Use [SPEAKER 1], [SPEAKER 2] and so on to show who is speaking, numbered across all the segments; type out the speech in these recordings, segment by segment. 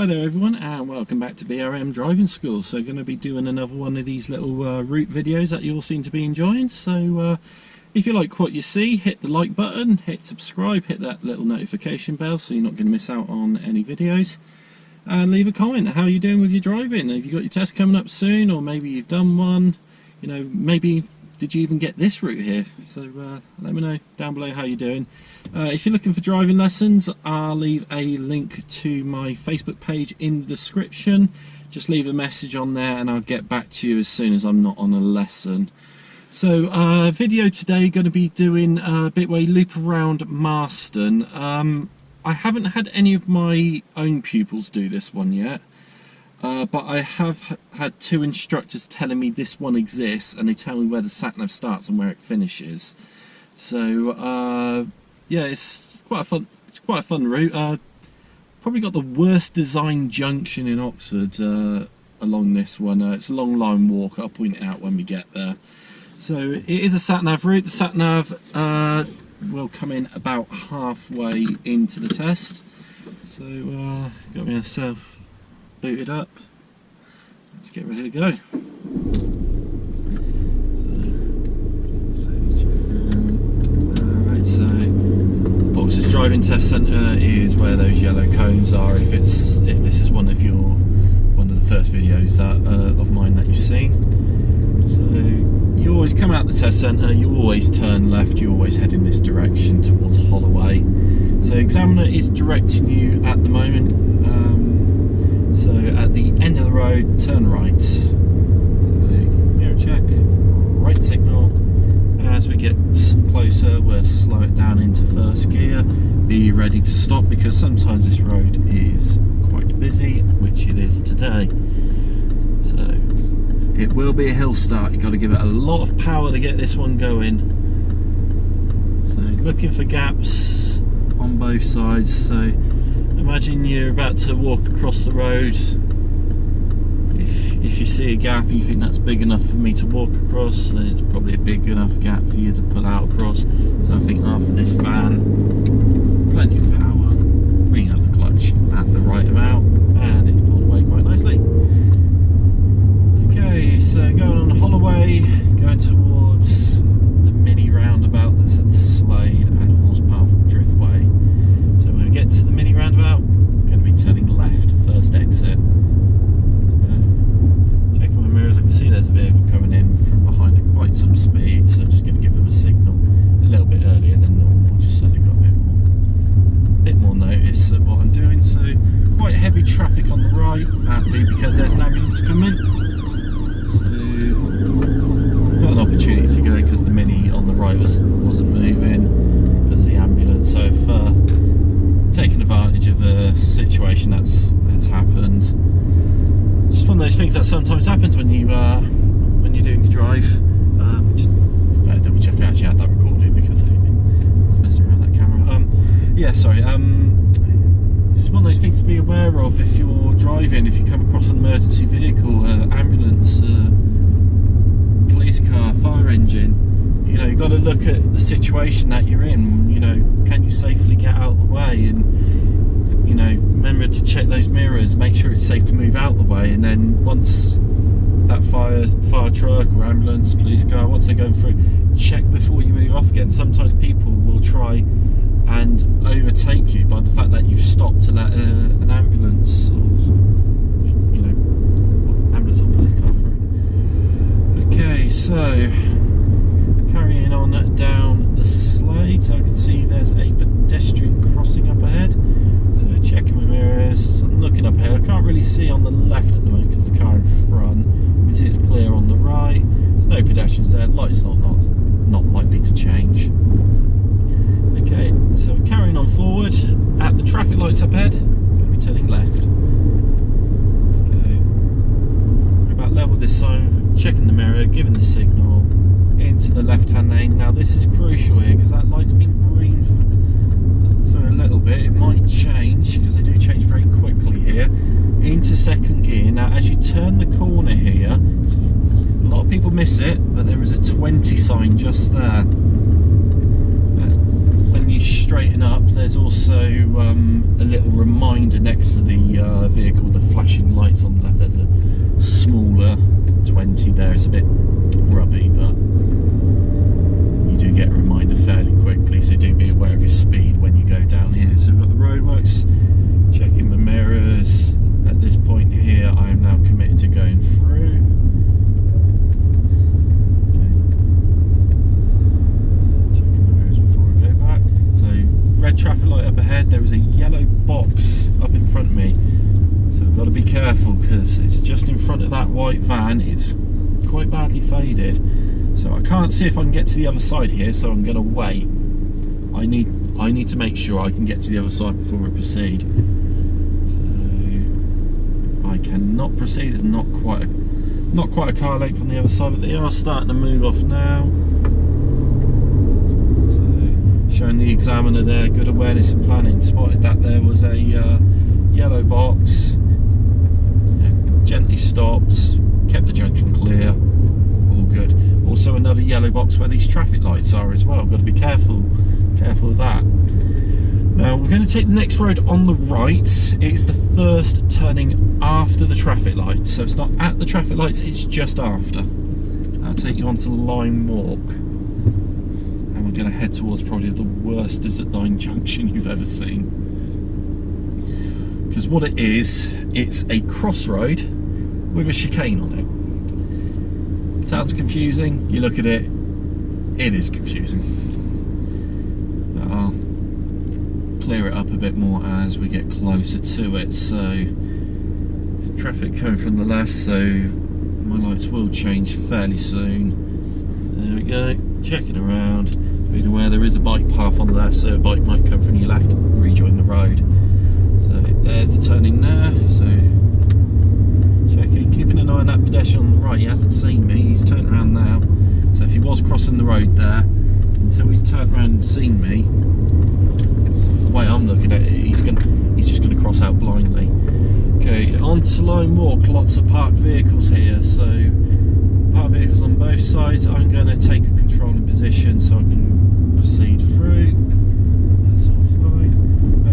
[SPEAKER 1] Hi there everyone, and welcome back to BRM Driving School. So going to be doing another one of these little route videos that you all seem to be enjoying. So if you like what you see, hit the like button, hit subscribe, hit that little notification bell so you're not going to miss out on any videos. And leave a comment. How are you doing with your driving? Have you got your test coming up soon, or maybe you've done one? You know, maybe did you even get this route here? So let me know down below how you're doing. If you're looking for driving lessons, I'll leave a link to my Facebook page in the description. Just leave a message on there and I'll get back to you as soon as I'm not on a lesson. So video today, going to be doing a bit-way loop around Marston. I haven't had any of my own pupils do this one yet, but I have had two instructors telling me this one exists, and they tell me where the sat-nav starts and where it finishes. So yeah, it's quite a fun route. Probably got the worst designed junction in Oxford along this one. It's a long line walk. I'll point it out when we get there. So it is a sat-nav route. The sat-nav will come in about halfway into the test. So got myself booted up. Let's get ready to go. Alright, so Oxford's Driving Test Centre is where those yellow cones are. If this is one of the first videos of mine that you've seen. So you always come out the test centre, you always turn left, you always head in this direction towards Holloway. So examiner is directing you at the moment. So at the end of the road, turn right. So mirror check, right signal. As we get closer, we'll slow it down into first gear. Be ready to stop because sometimes this road is quite busy, which it is today. So it will be a hill start. You've got to give it a lot of power to get this one going. So looking for gaps on both sides. So imagine you're about to walk across the road. If you see a gap and you think that's big enough for me to walk across, then it's probably a big enough gap for you to pull out across. So I think after this fan, plenty of power, bring out the clutch at the right amount, and it's pulled away quite nicely. Okay, so going on Holloway, going towards the mini roundabout that's at the Slade and Horsepath Driftway. So when we get to the mini roundabout, we're going to be turning left, first exit. Checking my mirrors, I can see there's a vehicle coming in from behind at quite some speed, so I'm just going to give them a signal a little bit earlier than normal, just so they've got a bit more notice of what I'm doing. So quite heavy traffic on the right, aptly because there's an ambulance coming. So got an opportunity to go because the mini on the right wasn't moving because of the ambulance. So I've taken advantage of a situation that's happened. It's just one of those things that sometimes happens when you're doing your drive. Just better double check I actually had that recorded because I was messing around that camera. Yeah, sorry. It's one of those things to be aware of if you're driving. If you come across an emergency vehicle, ambulance, police car, fire engine, you know, you've got to look at the situation that you're in. You know, can you safely get out of the way? And, you know, remember to check those mirrors, make sure it's safe to move out the way. And then once that fire truck or ambulance, police car, once they're going through, check before you move off again. Sometimes people will try and overtake you by the fact that you've stopped to let an ambulance or, you know, ambulance or police car through. Okay, so carrying on down the Slade, so I can see there's a pedestrian crossing up ahead. So checking my mirrors, I'm looking up ahead. I can't really see on the left at the moment because the car in front. You can see it's clear on the right. There's no pedestrians there. Lights not likely to change. Okay, so we're carrying on forward. At the traffic lights up ahead, going to be turning left. So we're about level this zone, checking the mirror, giving the signal into the left-hand lane. Now this is crucial here because that light's been green for a little bit. It might change because they do change very quickly here into second gear. Now as you turn the corner here, a lot of people miss it, but there is a 20 sign just there. When you you straighten up, there's also a little reminder next to the vehicle, the flashing lights on the left. There's a smaller 20 there. It's a bit grubby, but you do get a reminder fairly quickly, so do be aware of your speed when you go down here. So we've got the roadworks, checking the mirrors. At this point here, I am now committed to going through. Red traffic light up ahead. There is a yellow box up in front of me, so I've got to be careful because it's just in front of that white van. It's quite badly faded, so I can't see if I can get to the other side here, so I'm going to wait. I need to make sure I can get to the other side before I proceed. So I cannot proceed. There's not quite a car length on the other side, but they are starting to move off now. Showing the examiner there, good awareness and planning. Spotted that there was a yellow box. Gently stopped, kept the junction clear, all good. Also another yellow box where these traffic lights are as well. Got to be careful of that. Now we're going to take the next road on the right. It's the first turning after the traffic lights, so it's not at the traffic lights, it's just after. I'll take you onto Line Walk. We're going to head towards probably the worst Desert Line junction you've ever seen. Because what it is, it's a crossroad with a chicane on it. Sounds confusing. You look at it, it is confusing. But I'll clear it up a bit more as we get closer to it. So, traffic coming from the left, so my lights will change fairly soon. There we go, checking around. Being aware there is a bike path on the left, so a bike might come from your left, rejoin the road. So there's the turning there, so checking, keeping an eye on that pedestrian on the right. He hasn't seen me, he's turned around now. So if he was crossing the road there, until he's turned around and seen me, the way I'm looking at it, he's just going to cross out blindly. Okay, on to Line Walk, lots of parked vehicles here, so parked vehicles on both sides. I'm going to take a controlling position so I can proceed through. That's all fine.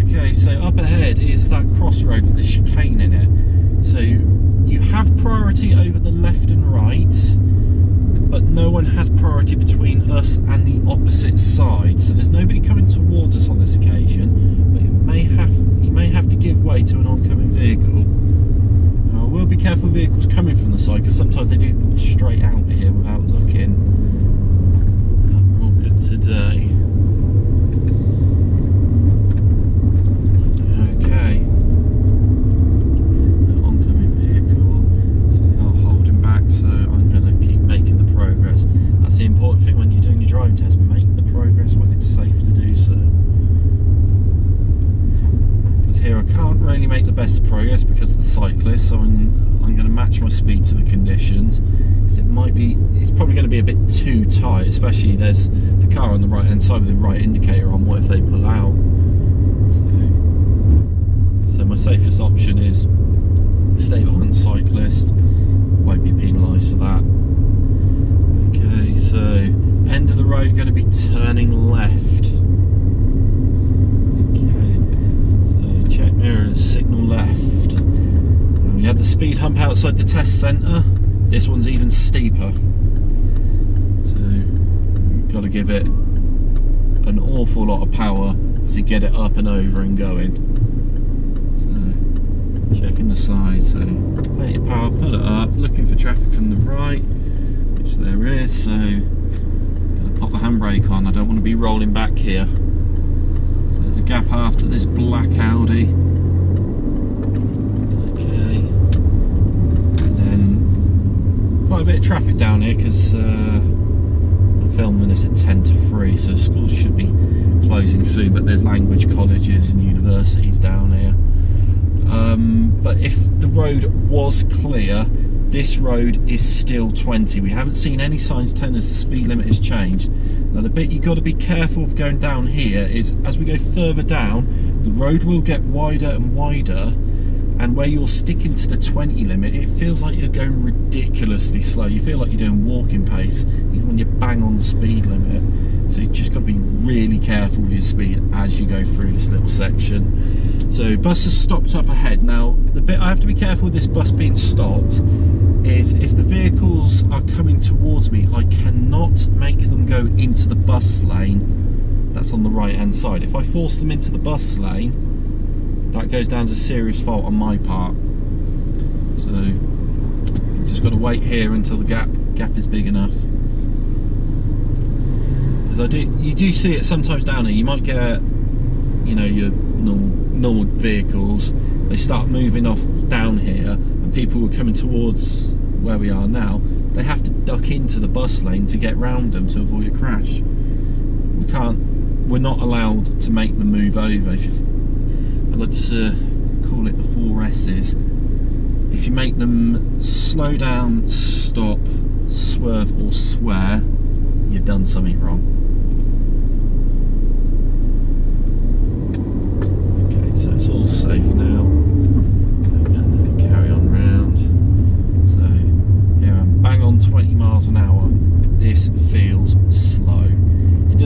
[SPEAKER 1] Okay, so up ahead is that crossroad with the chicane in it. So you have priority over the left and right, but no one has priority between us and the opposite side. So there's nobody coming towards us on this occasion, but you may have to give way to an oncoming vehicle. Now, I will be careful of vehicles coming from the side because sometimes they do pull straight out here without looking. We're all good today. Okay. So oncoming vehicle. So they are holding back, so I'm going to keep making the progress. That's the important thing when you're doing your driving test. Make the progress when it's safe to do so. Here I can't really make the best of progress because of the cyclist, so I'm going to match my speed to the conditions, because it's probably going to be a bit too tight, especially there's the car on the right hand side with the right indicator on. What if they pull out? So my safest option is stay behind the cyclist, won't be penalised for that. Okay, so end of the road, going to be turning left. Check mirrors, signal left. And we had the speed hump outside the test centre. This one's even steeper. So we've got to give it an awful lot of power to get it up and over and going. So checking the side, so plenty of power, put it up, looking for traffic from the right, which there is, so I'm going to pop the handbrake on. I don't want to be rolling back here. There's a gap after this black Audi. Okay. And then quite a bit of traffic down here because I'm filming this at 10 to 3, so schools should be closing soon, but there's language colleges and universities down here. But if the road was clear, this road is still 20. We haven't seen any signs telling us the speed limit has changed. Now the bit you've got to be careful of going down here is as we go further down, the road will get wider and wider, and where you're sticking to the 20 limit, it feels like you're going ridiculously slow. You feel like you're doing walking pace, even when you bang on the speed limit. So you just got to be really careful with your speed as you go through this little section. So bus has stopped up ahead. Now the bit I have to be careful with this bus being stopped is if the vehicles are coming towards me, I cannot make them go into the bus lane that's on the right hand side. If I force them into the bus lane, that goes down as a serious fault on my part. So just got to wait here until the gap is big enough. Because you do see it sometimes down here. You might get, you know, your normal vehicles, they start moving off down here, and people who are coming towards where we are now, they have to duck into the bus lane to get round them to avoid a crash. We're not allowed to make them move over. Let's call it the 4 S's. If you make them slow down, stop, swerve or swear, you've done something wrong. Okay, so it's all safe now. So we're going to carry on round. So here I'm bang on 20 miles an hour. This feels slow. It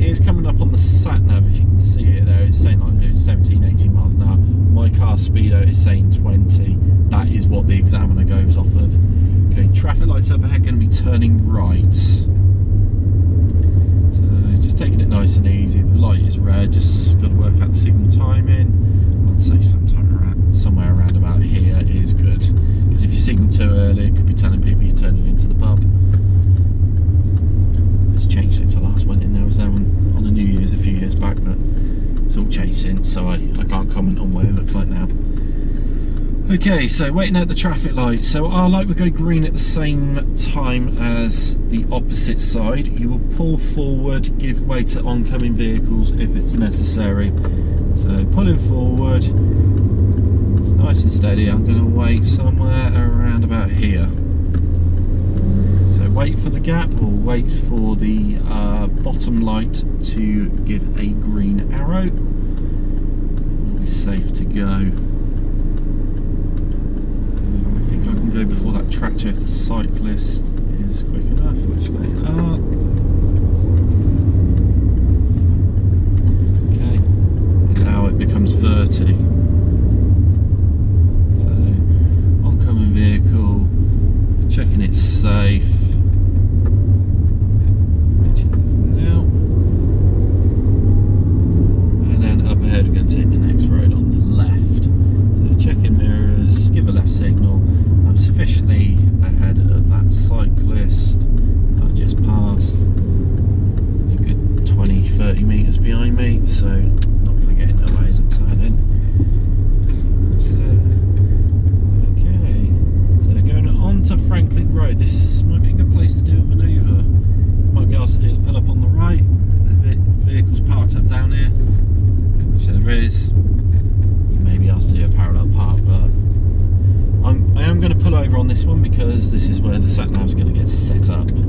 [SPEAKER 1] is coming up on the Sat-nav, if you can see it there. It's saying like I'm doing 17, 18 miles an hour. My car speedo is saying 20. That is what the examiner goes off of. Okay, traffic lights up ahead, going to be turning right. So just taking it nice and easy. The light is red, just got to work out the signal timing. I'd say somewhere around about here is good. Because if you signal too early, it could be telling people you're turning into the pub. It's changed since I last went in there. I was there on a New Year's a few years back, but it's all changed since, so I can't comment on what it looks like now. Okay, so waiting out the traffic light. So our light will go green at the same time as the opposite side. You will pull forward, give way to oncoming vehicles if it's necessary. So pulling forward, it's nice and steady. I'm going to wait somewhere around about here. So wait for the gap, or wait for the bottom light to give a green arrow. We'll be safe to go. I think I can go before that tractor if the cyclist is quick enough, which they are. Okay, and now it becomes 30. So oncoming vehicle, checking it's safe. We're going to take the next road on the left. So checking mirrors, give a left signal. I'm sufficiently ahead of that cyclist I just passed. A good 20-30 metres behind me, so not going to get in their way as I'm turning. Okay, so going on to Franklin Road. This might be a good place to do a manoeuvre. Might be asked to do the pull up on the right if the vehicle's parked up down here. So there is, you may be asked to do a parallel park, but I am going to pull over on this one because this is where the Sat-nav is going to get set up. Okay.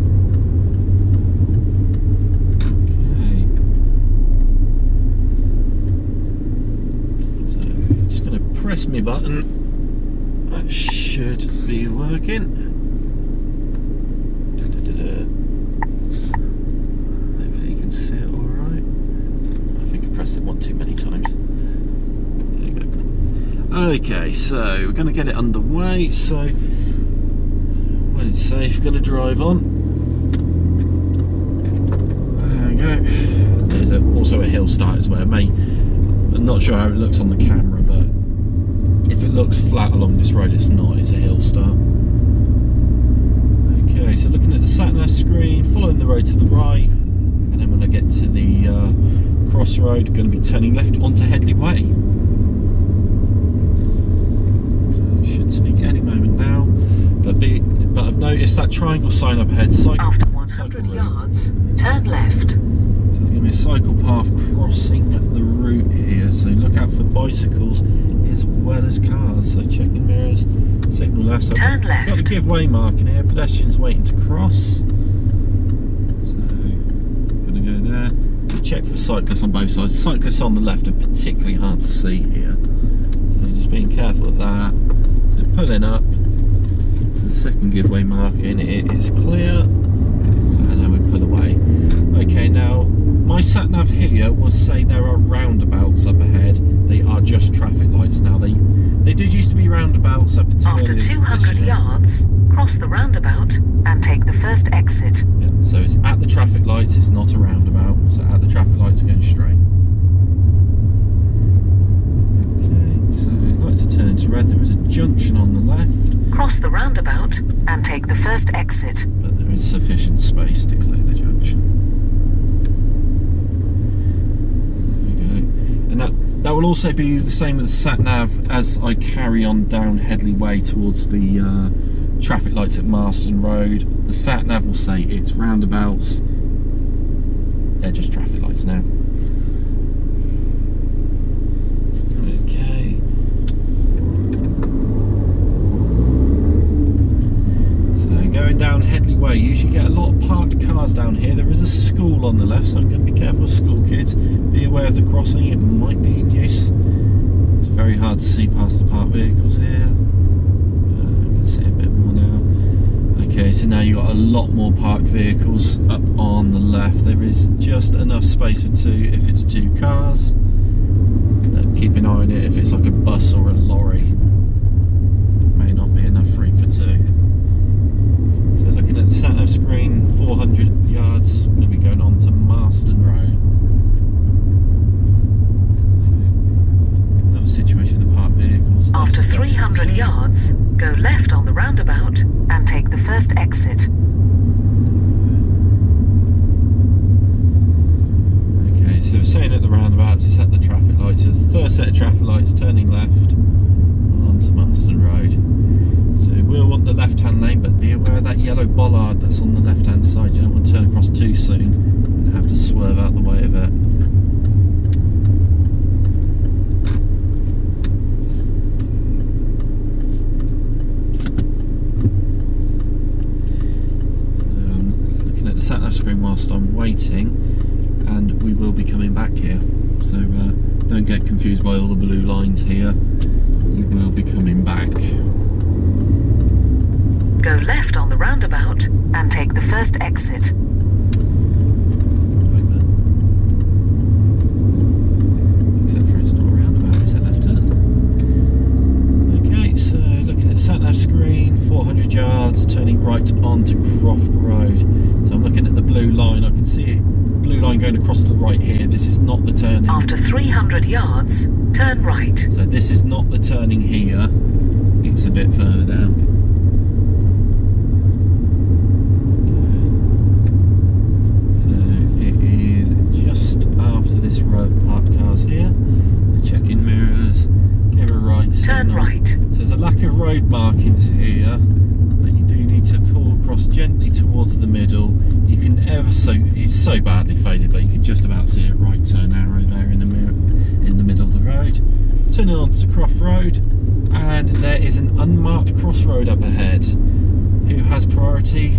[SPEAKER 1] So just going to press my button. That should be working. Hopefully you can see it all right. Pressed it one too many times. There you go. Okay, so we're going to get it underway. So when it's safe, we're going to drive on. There we go. There's also a hill start as well. I'm not sure how it looks on the camera, but if it looks flat along this road, it's not. It's a hill start. Okay, so looking at the Sat-nav screen, following the road to the right, and then when I get to the crossroad, going to be turning left onto Headley Way. So it should speak any moment now. But I've noticed that triangle sign up ahead.
[SPEAKER 2] After 100 yards, turn left.
[SPEAKER 1] So there's going to be a cycle path crossing the route here. So look out for bicycles as well as cars. So checking mirrors, signal left. So
[SPEAKER 2] turn left.
[SPEAKER 1] Got the give way marking here. Pedestrians waiting to cross. So going to go there. Check for cyclists on both sides. Cyclists on the left are particularly hard to see here, so just being careful of that. So pulling up to the second giveaway marking, it is clear, and then we pull away. Okay, now my sat-nav here will say there are roundabouts up ahead. They are just traffic lights now. They did used to be roundabouts up until
[SPEAKER 2] After
[SPEAKER 1] earlier
[SPEAKER 2] 200
[SPEAKER 1] this year.
[SPEAKER 2] yards, cross the roundabout and take the first exit.
[SPEAKER 1] Yeah, so it's at the traffic lights, it's not a roundabout. So at the traffic lights, going straight. Okay, so lights are turning to red. There is a junction on the left.
[SPEAKER 2] Cross the roundabout and take the first exit.
[SPEAKER 1] But there is sufficient space to clear the junction. There we go. And that will also be the same with the sat-nav as I carry on down Headley Way towards the traffic lights at Marston Road. The sat-nav will say it's roundabouts. They're just traffic lights now. Okay. So going down Headley Way, you usually get a lot of parked cars down here. There is a school on the left, so I'm going to be careful of school kids. Be aware of the crossing, it might be in use. It's very hard to see past the parked vehicles here. I can see a bit more now. Okay, so now you've got a lot more parked vehicles up on the left. There is just enough space for two if it's two cars. Keep an eye on it if it's like a bus or a lorry. May not be enough room for two. So looking at the sat-nav screen, 400 yards, going to be going on to Marston Road. So, another situation of parked vehicles.
[SPEAKER 2] After 300 yards, go left on the roundabout and take the first exit.
[SPEAKER 1] Okay, so saying at the roundabouts, it's at the traffic lights. There's the first set of traffic lights turning left onto Marston Road. So we'll want the left-hand lane, but be aware of that yellow bollard that's on the left-hand side. You don't want to turn across too soon and have to swerve out the way of it. The sat-nav screen whilst I'm waiting, and we will be coming back here, so don't get confused by all the blue lines here. We will be coming back.
[SPEAKER 2] Go left on the roundabout and take the first exit.
[SPEAKER 1] Except for it's not a roundabout, it's a left turn. Okay, so looking at sat-nav screen, 400 yards, turning right onto Croft Road. So I'm looking at the blue line. I can see a blue line going across to the right here. This is not the turning.
[SPEAKER 2] After 300 yards, turn right.
[SPEAKER 1] So this is not the turning here. It's a bit further down. So it is just after this row of parked cars here. The check-in mirrors. Give a right signal.
[SPEAKER 2] Turn right.
[SPEAKER 1] So there's a lack of road markings here, but you do need to pull across gently towards the middle. You can it's so badly faded, but you can just about see a right turn arrow there in the middle of the road. Turning onto Croft Road, and there is an unmarked crossroad up ahead. Who has priority?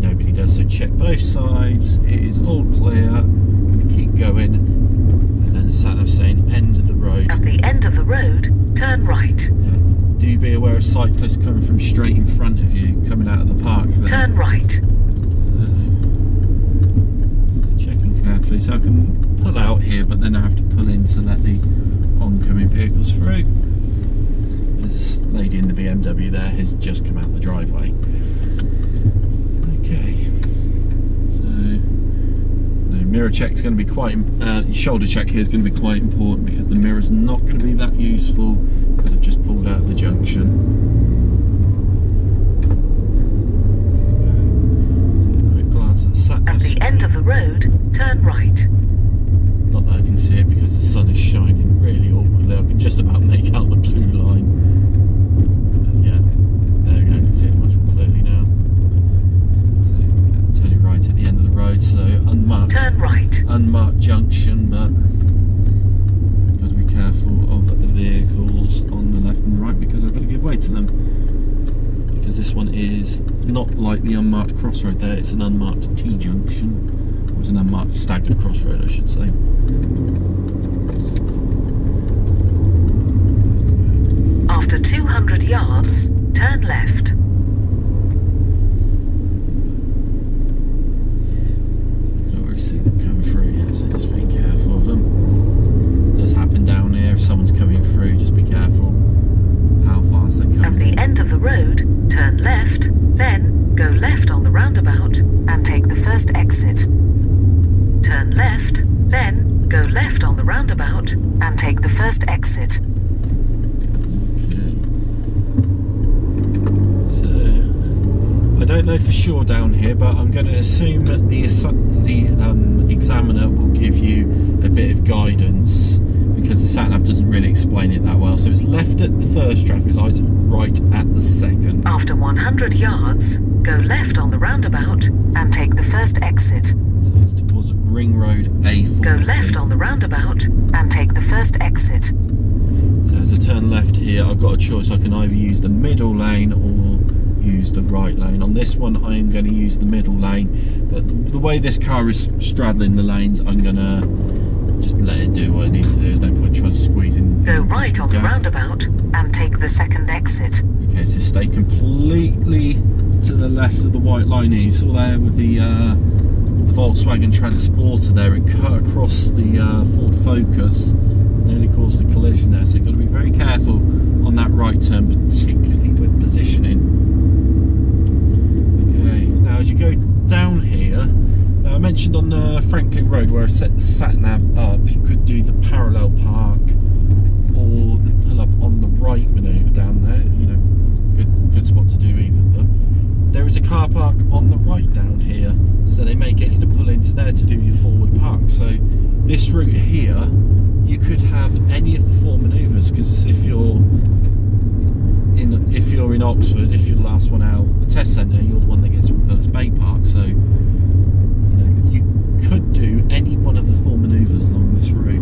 [SPEAKER 1] Nobody does, so check both sides. It is all clear. Going to keep going, and then the sat-nav saying end of the road.
[SPEAKER 2] At the end of the road, turn right.
[SPEAKER 1] Yeah. Do be aware of cyclists coming from straight in front of you, coming out of the park there.
[SPEAKER 2] Turn right.
[SPEAKER 1] Checking carefully, so I can pull out here, but then I have to pull in to let the oncoming vehicles through. This lady in the BMW there has just come out the driveway. Okay, so the mirror check is going to be quite, shoulder check here is going to be quite important, because the mirror is not going to be that useful because I've just pulled out of the junction.
[SPEAKER 2] At the end of the road, turn right.
[SPEAKER 1] Not that I can see it because the sun is shining really awkwardly. I can just about make out the blue line. Yeah, there we go, I can see it much more clearly now. So, turning right at the end of the road, so unmarked.
[SPEAKER 2] Turn right.
[SPEAKER 1] Unmarked junction, but got to be careful of the vehicles on the left and the right, because I've got to give way to them. Because this one is not like the unmarked crossroad there, it's an unmarked T-junction. Or it's an unmarked staggered crossroad, I should say.
[SPEAKER 2] After 200 yards, turn left.
[SPEAKER 1] So
[SPEAKER 2] first exit. Turn left, then go left on the roundabout and take the first exit.
[SPEAKER 1] I don't know for sure down here, but I'm going to assume that the examiner will give you a bit of guidance, because the sat-nav doesn't really explain it that well. So it's left at the first traffic light, right at the second.
[SPEAKER 2] After 100 yards, go left on the roundabout and take the first exit.
[SPEAKER 1] So it's towards Ring Road A40.
[SPEAKER 2] Go left on the roundabout and take the first exit.
[SPEAKER 1] So as I turn left here, I've got a choice. I can either use the middle lane or use the right lane. On this one, I am going to use the middle lane, but the way this car is straddling the lanes, I'm going to just let it do what it needs to do. There's no point trying to squeeze in.
[SPEAKER 2] Go right on the roundabout and take the second exit.
[SPEAKER 1] Okay, so stay completely to the left of the white line here. You saw there with the Volkswagen Transporter there, it cut across the Ford Focus, nearly caused a collision there, so you've got to be very careful on that right turn, particularly with positioning. Okay, now as you go down here, now I mentioned on Franklin Road where I set the sat-nav up, you could do the parallel park or the pull up on the right manoeuvre down there, you know, good spot to do either of them. There is a car park on the right down here, so they may get you to pull into there to do your forward park. So this route here, you could have any of the four manoeuvres, because if you're in Oxford, if you're the last one out the test centre, you're the one that gets reverse bay park. So you know, you could do any one of the four manoeuvres along this route.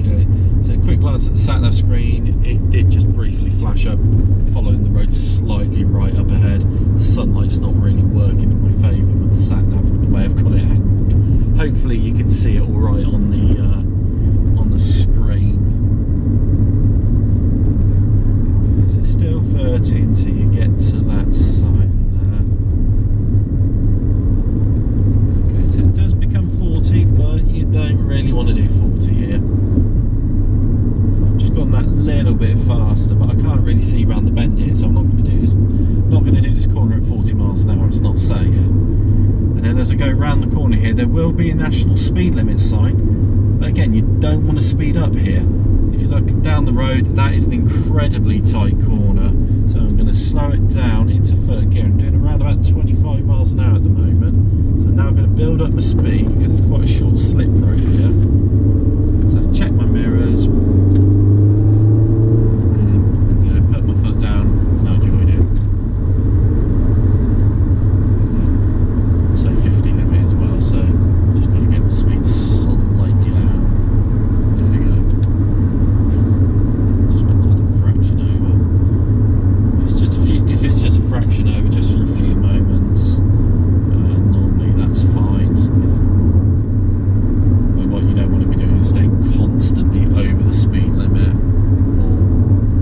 [SPEAKER 1] Okay, so a quick glance at the sat-nav screen, it did just briefly flash up, following the road slightly right up ahead. The sunlight's not really working in my favour with the sat-nav, with the way I've got it angled. Hopefully you can see it all right on the screen. Okay, so still 30 until you get to that sign there. Okay, so it does become 40, but you don't really want to do 40 here. So I've just gone that little bit faster, but I can't really see around the bend here, so I'm not going to do this. Not going to do this corner at 40 miles an hour. It's not safe. And then as I go around the corner here, there will be a national speed limit sign. But again, you don't want to speed up here. If you look down the road, that is an incredibly tight corner. So I'm going to slow it down into third gear. I'm doing around about 25 miles an hour at the moment. So now I'm going to build up my speed, because it's quite a short slip road here. So check my mirrors. And put my foot down and I'll join it. So 50 limit as well, so just got to get the speed slightly down. There we go. Just a fraction over. If it's just a fraction over, just for a few moments, normally that's fine. But what you don't want to be doing is staying constantly over the speed limit or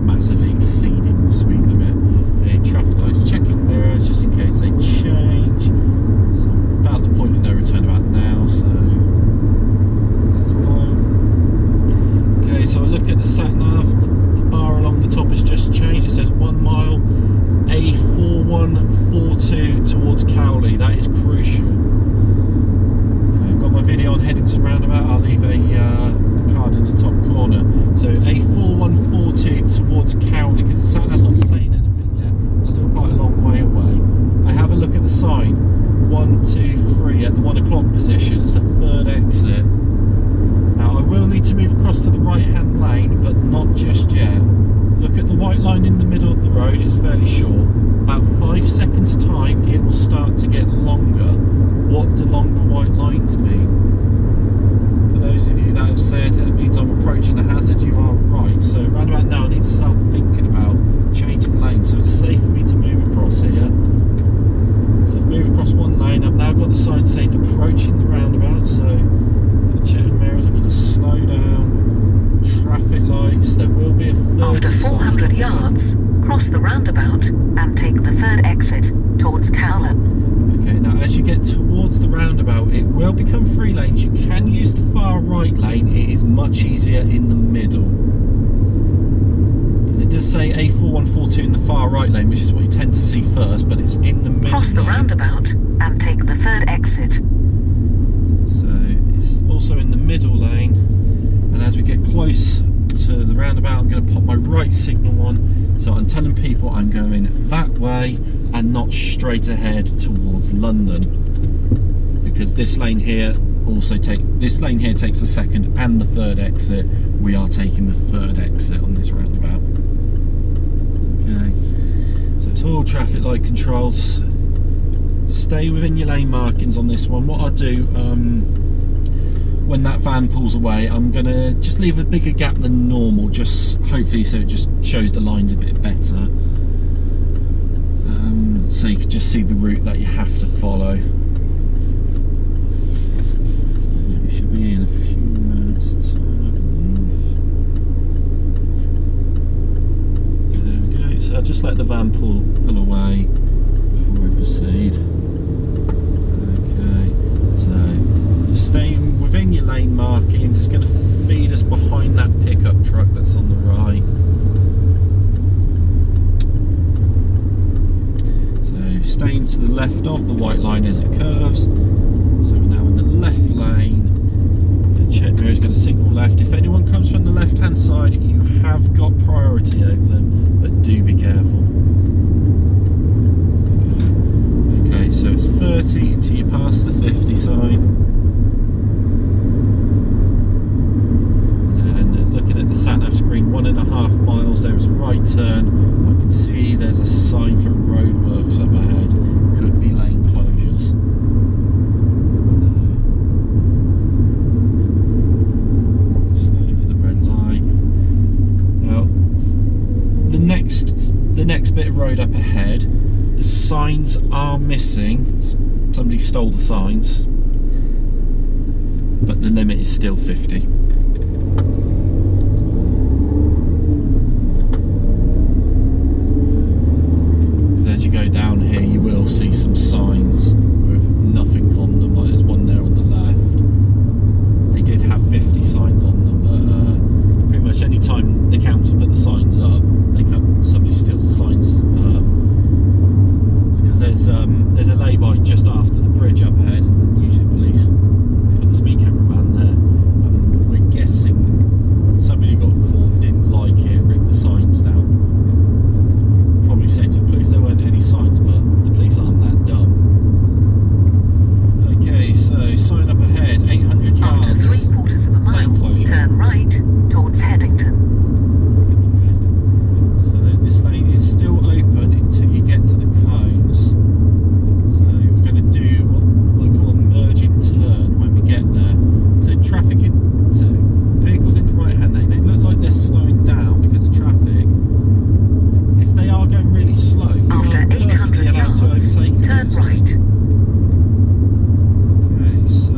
[SPEAKER 1] massively exceeding the speed limit. Okay, traffic lights, checking mirrors just in case they change. So about the point of no return about now, so that's fine. Okay, so I look at the sat-nav, the bar along the top has just changed. It says 1 mile A4142 towards Cowley. That is crucial. I've got my video on heading to roundabout. I'll leave a card in the top corner. So A4142 towards Cowley, because the sat-nav's not saying anything yet. I'm still quite a long way away. I have a look at the sign. 1, 2, 3 at the 1 o'clock position. It's the third exit. Now I will need to move across to the right hand lane, but not just yet. Look at the white line in the middle of the road, it's fairly short. About 5 seconds time it will start to get longer. What do longer white lines mean? For those of you that have said it means I'm approaching a hazard, you are right. So around about now I need to start thinking about changing lanes, so it's safe for me to move across here. So I've moved across one lane, I've now got the sign saying approaching the roundabout, so I'm going to check the mirrors, I'm going to slow down. Traffic lights, there will be a third
[SPEAKER 2] After 400 yards, cross the roundabout and take the third exit towards Cowley.
[SPEAKER 1] Okay, now as you get towards the roundabout, it will become 3 lanes. You can use the far right lane, it is much easier in the middle. Because it does say A4142 in the far right lane, which is what you tend to see first, but it's in the middle.
[SPEAKER 2] Cross the
[SPEAKER 1] lane.
[SPEAKER 2] roundabout and take the third exit.
[SPEAKER 1] So it's also in the middle lane, and as we get close to the roundabout, I'm going to pop my right signal on, so I'm telling people I'm going that way and not straight ahead towards London, because this lane here takes the second and the third exit. We are taking the third exit on this roundabout. Okay, so it's all traffic light controls. Stay within your lane markings on this one. What I'll do, when that van pulls away, I'm going to just leave a bigger gap than normal, just hopefully so it just shows the lines a bit better. So you can just see the route that you have to follow. So we should be in a few minutes time, I believe. There we go. So I'll just let the van pull away before we proceed. Okay, so just staying within your lane markings. It's going to feed us behind that pickup truck that's on the right. Staying to the left of the white line as it curves. So we're now in the left lane. The check mirror is going to signal left. If anyone comes from the left hand side, you have got priority over them, but do be careful. Okay, so it's 30 until you pass the 50 sign. And looking at the sat-nav screen, 1.5 miles, there is a right turn. I can see there's a sign for roadworks up ahead. Could be lane closures. So, just waiting for the red light. Now, the next bit of road up ahead, the signs are missing. Somebody stole the signs, but the limit is still 50. As you go down here, you will see some signs with nothing on them, like there's one there on the left. They did have 50 signs on them, but pretty much any time the council put the signs up, somebody steals the signs. Because there's a lay-by just after the bridge up ahead, and usually police put the speed camera van there. We're guessing somebody got caught, didn't like it, ripped the signs down. Probably said to the police there weren't any signs, but the police aren't that dumb. Okay, so sign up ahead, 800 yards.
[SPEAKER 2] After 3/4 of a mile, turn right towards Headington.
[SPEAKER 1] Okay. So this lane is still open until you get to the cones. So we're going to do what we'll call a merging turn when we get there. So so vehicles in the right hand lane, they look like they're slowing down because of traffic. If they are going really slow,
[SPEAKER 2] after 800 yards, turn right.
[SPEAKER 1] Okay, so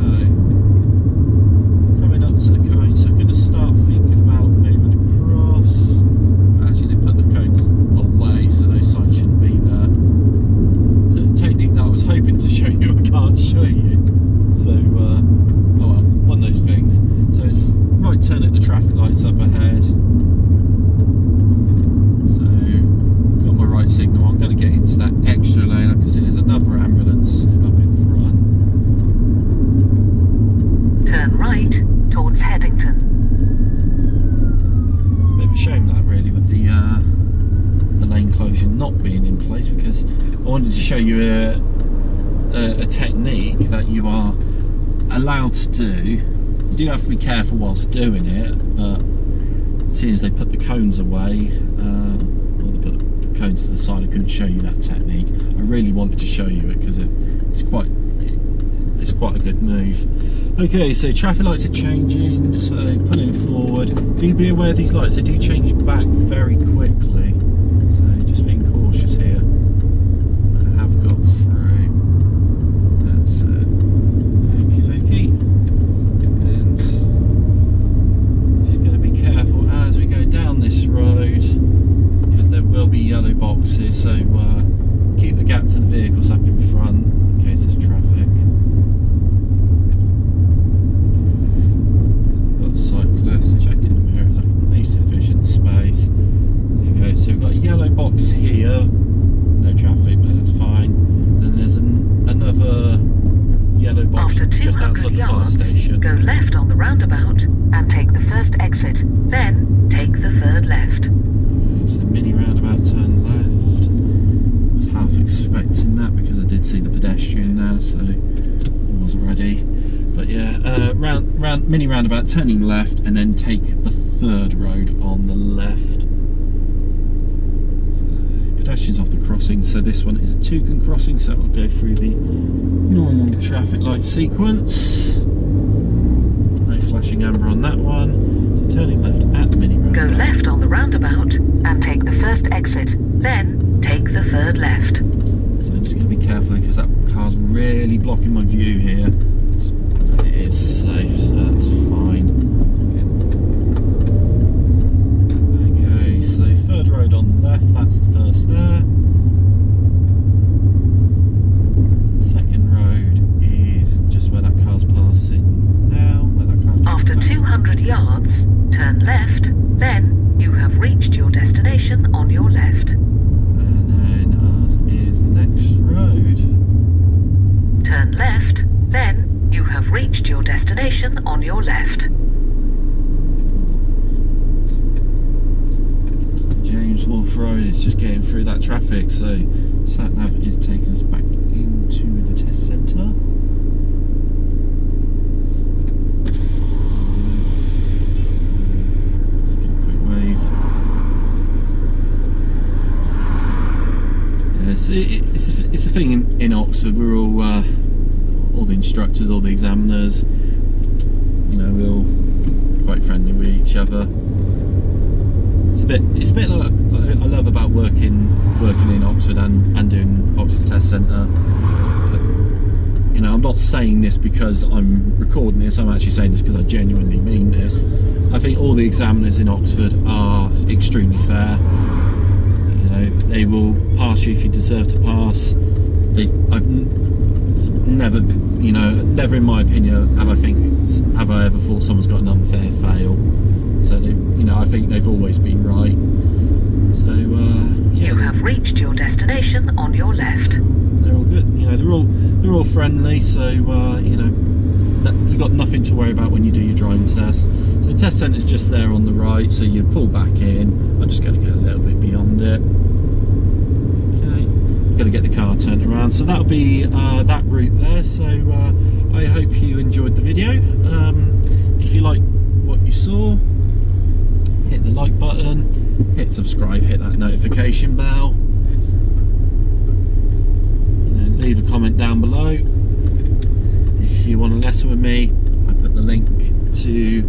[SPEAKER 1] coming up to the cone, so I'm going to start thinking about moving across. Actually, they put the cones away, so those signs shouldn't be there. So the technique that I was hoping to show you, I can't show you. So, oh well, one of those things. So it's right turn at the traffic lights up ahead. Right signal. I'm going to get into that extra lane. I can see there's another ambulance up in front.
[SPEAKER 2] Turn right towards Headington.
[SPEAKER 1] Bit of a shame that really, with the lane closure not being in place, because I wanted to show you a technique that you are allowed to do. You do have to be careful whilst doing it, but seeing as they put the cones away, or they put the cones to the side, I couldn't show you that technique. I really wanted to show you it because it's quite a good move. Okay, so traffic lights are changing, so pulling forward. Do be aware of these lights, they do change back very quickly, so just being cautious here. I have got through. That's it. Okie and just going to be careful as we go down this road, because there will be yellow boxes, so keep the gap to the vehicles up in front in case there's traffic. Cyclists, checking the mirrors, I can leave sufficient space. There you go, so we've got a yellow box here, no traffic, but that's fine. Then there's another
[SPEAKER 2] the roundabout and take the first exit. Then take the third left.
[SPEAKER 1] So mini roundabout, turn left. I was half expecting that because I did see the pedestrian there, so I was ready. But yeah, mini roundabout, turning left, and then take the third road on the left. So pedestrians off the crossing. So this one is a toucan crossing, so we'll go through the normal traffic light sequence. No flashing amber on that one. So turning left at mini roundabout.
[SPEAKER 2] Go left on the roundabout and take the first exit. Then take the third left.
[SPEAKER 1] So I'm just going to be careful because that car's really blocking my view here. But it is safe, so that's fine. Okay, so third road on the left, that's the first there. Second road is just where that car's passing now.
[SPEAKER 2] After 200 yards, turn left, then you have reached your destination on your left.
[SPEAKER 1] And then ours is the next road.
[SPEAKER 2] Turn left, then you have reached your destination on your left.
[SPEAKER 1] So James Wolfe Road is just getting through that traffic, so Sat-nav is taking us back into the test centre. Let's give a quick wave. Yeah, it's a thing in Oxford. We're all the instructors, all the examiners, you know, we're all quite friendly with each other. It's a bit like I love about working in Oxford and doing Oxford Test Centre. You know, I'm not saying this because I'm recording this, I'm actually saying this because I genuinely mean this. I think all the examiners in Oxford are extremely fair. You know, they will pass you if you deserve to pass. I've never, you know, never in my opinion have I ever thought someone's got an unfair fail. So you know, I think they've always been right. So yeah.
[SPEAKER 2] You have reached your destination on your left.
[SPEAKER 1] They're all good. You know, they're all friendly. So you know, you've got nothing to worry about when you do your driving test. So the test centre's just there on the right. So you pull back in. I'm just going to get a little bit beyond it. Got to get the car turned around, so that'll be that route there. So I hope you enjoyed the video. If you like what you saw, hit the like button, hit subscribe, hit that notification bell, and then leave a comment down below. If you want to lesson with me, I put the link to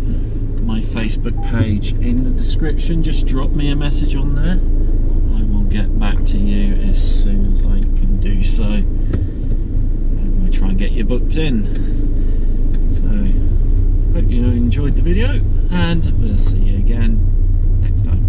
[SPEAKER 1] my Facebook page in the description. Just drop me a message on there. Get back to you as soon as I can do so, and we'll try and get you booked in. So hope you enjoyed the video, and we'll see you again next time.